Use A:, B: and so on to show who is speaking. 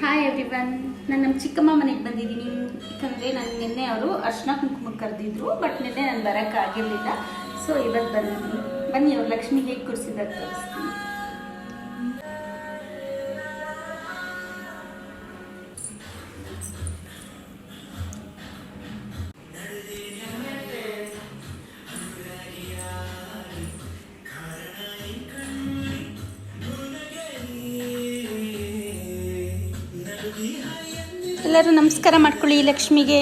A: Hi everyone, ನಾನು ನಮ್ಮ ಚಿಕ್ಕಮ್ಮ ಮನೆಗೆ ಬಂದಿದ್ದೀನಿ. ಯಾಕಂದರೆ ನಾನು ನಿನ್ನೆ ಅವರು ಅರ್ಶಿನ ಕುಂಕುಮಕ್ಕೆ ಕರೆದಿದ್ರು, ಬಟ್ ನಿನ್ನೆ ನಾನು ಬರೋಕ್ಕಾಗಿರಲಿಲ್ಲ. ಸೊ ಇವತ್ತು ಬಂದಿದ್ದೀನಿ. ಬನ್ನಿ ಅವ್ರು ಲಕ್ಷ್ಮಿ ಹೇಗೆ ಕೂರಿಸಿದ್ದಾರೆ ತೋರಿಸ್ತೀನಿ. ಎಲ್ಲರೂ ನಮಸ್ಕಾರ ಮಾಡ್ಕೊಳ್ಳಿ ಲಕ್ಷ್ಮಿಗೆ.